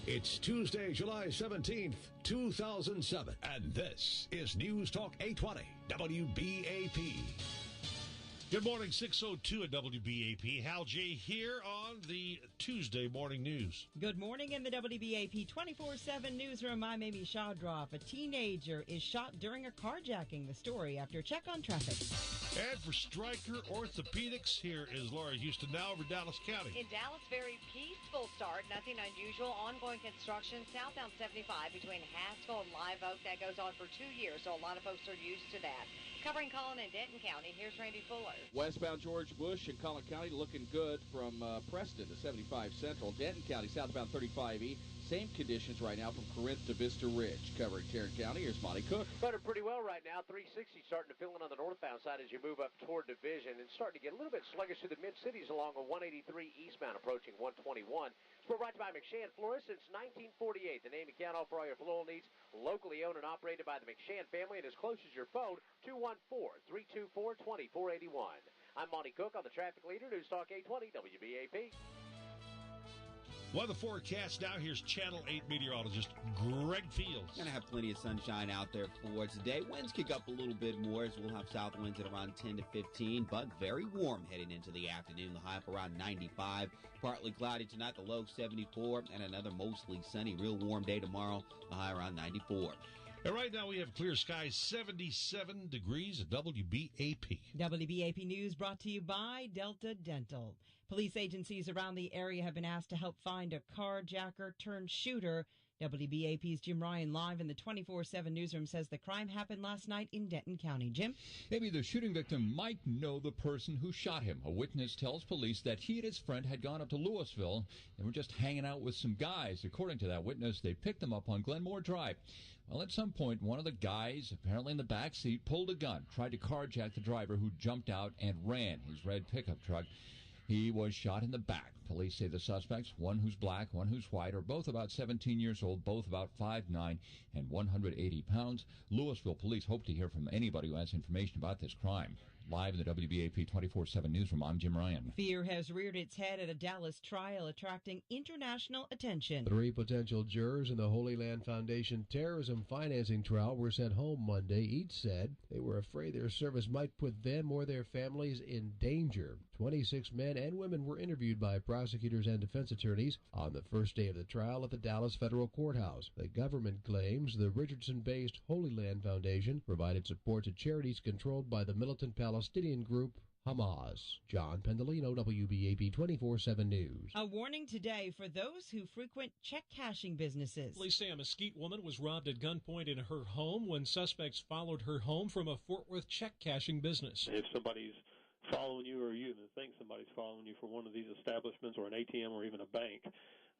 It's Tuesday, July 17th, 2007, and this is News Talk 820, WBAP. Good morning, 6:02 at WBAP. Hal J. here on the Tuesday Morning News. Good morning in the WBAP 24/7 newsroom. I'm Amy Shawdroff. A teenager is shot during a carjacking. The story after a check on traffic. And for Stryker Orthopedics, here is Laura Houston now over Dallas County. In Dallas, very peaceful start. Nothing unusual. Ongoing construction southbound 75 between Haskell and Live Oak. That goes on for 2 years, so a lot of folks are used to that. Covering Collin and Denton County, here's Randy Fuller. Westbound George Bush and Collin County looking good from Preston to 75 Central. Denton County, southbound 35E. Same conditions right now from Corinth to Vista Ridge. Covering Tarrant County, here's Monty Cook. Running pretty well right now. 360 starting to fill in on the northbound side as you move up toward Division, and starting to get a little bit sluggish through the mid-cities along a 183 eastbound approaching 121. We're brought to you by McShann Florist since 1948. The name you count on for all your floral needs. Locally owned and operated by the McShann family, and as close as your phone, 214-324-2481. I'm Monty Cook on the traffic leader, News Talk 820 WBAP. Weather forecast now. Here's Channel 8 meteorologist Greg Fields. Going to have plenty of sunshine out there for today. Winds kick up a little bit more as we'll have south winds at around 10 to 15, but very warm heading into the afternoon. The high up around 95. Partly cloudy tonight, the low 74, and another mostly sunny, real warm day tomorrow. The high around 94. And right now we have clear skies, 77 degrees at WBAP. WBAP News brought to you by Delta Dental. Police agencies around the area have been asked to help find a carjacker turned shooter. WBAP's Jim Ryan live in the 24/7 newsroom says the crime happened last night in Denton County. Jim? Maybe the shooting victim might know the person who shot him. A witness tells police that he and his friend had gone up to Louisville and were just hanging out with some guys. According to that witness, they picked them up on Glenmore Drive. Well, at some point, one of the guys, apparently in the back seat, pulled a gun, tried to carjack the driver, who jumped out and ran his red pickup truck. He was shot in the back. Police say the suspects, one who's black, one who's white, are both about 17 years old, both about 5'9" and 180 pounds. Louisville police hope to hear from anybody who has information about this crime. Live in the WBAP 24/7 newsroom, I'm Jim Ryan. Fear has reared its head at a Dallas trial, attracting international attention. 3 potential jurors in the Holy Land Foundation terrorism financing trial were sent home Monday. Each said they were afraid their service might put them or their families in danger. 26 men and women were interviewed by prosecutors and defense attorneys on the first day of the trial at the Dallas Federal Courthouse. The government claims the Richardson-based Holy Land Foundation provided support to charities controlled by the militant Palestinian group Hamas. John Pendolino, WBAP 24/7 News. A warning today for those who frequent check-cashing businesses. Police say a Mesquite woman was robbed at gunpoint in her home when suspects followed her home from a Fort Worth check-cashing business. If somebody's following you, or you think somebody's following you from one of these establishments or an ATM or even a bank,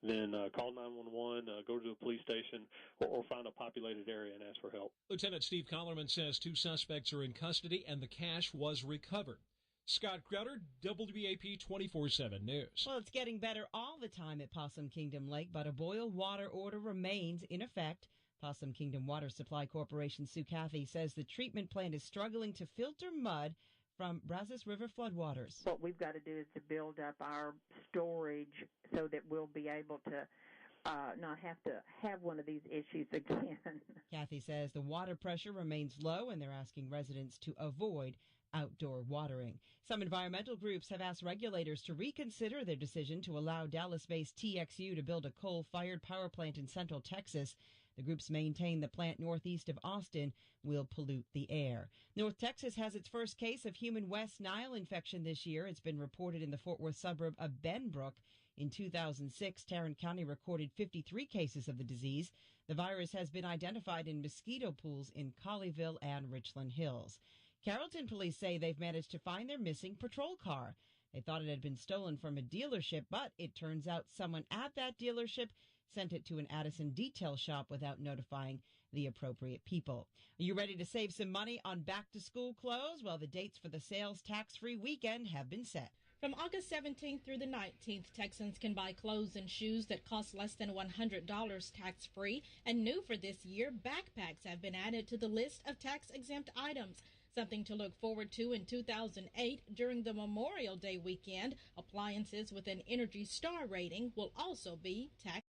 then call 911, go to a police station, or find a populated area and ask for help. Lieutenant Steve Collerman says 2 suspects are in custody and the cash was recovered. Scott Crowder, WBAP 24/7 News. Well, it's getting better all the time at Possum Kingdom Lake, but a boil water order remains in effect. Possum Kingdom Water Supply Corporation Sue Cathy says the treatment plant is struggling to filter mud from Brazos River floodwaters. What we've got to do is to build up our storage so that we'll be able to not have to have one of these issues again. Cathy says the water pressure remains low and they're asking residents to avoid outdoor watering. Some environmental groups have asked regulators to reconsider their decision to allow Dallas-based TXU to build a coal-fired power plant in central Texas. The groups maintain the plant northeast of Austin will pollute the air. North Texas has its first case of human West Nile infection this year. It's been reported in the Fort Worth suburb of Benbrook. In 2006, Tarrant County recorded 53 cases of the disease. The virus has been identified in mosquito pools in Colleyville and Richland Hills. Carrollton police say they've managed to find their missing patrol car. They thought it had been stolen from a dealership, but it turns out someone at that dealership sent it to an Addison detail shop without notifying the appropriate people. Are you ready to save some money on back-to-school clothes? Well, the dates for the sales tax-free weekend have been set. From August 17th through the 19th, Texans can buy clothes and shoes that cost less than $100 tax-free. And new for this year, backpacks have been added to the list of tax-exempt items. Something to look forward to in 2008 during the Memorial Day weekend. Appliances with an Energy Star rating will also be tax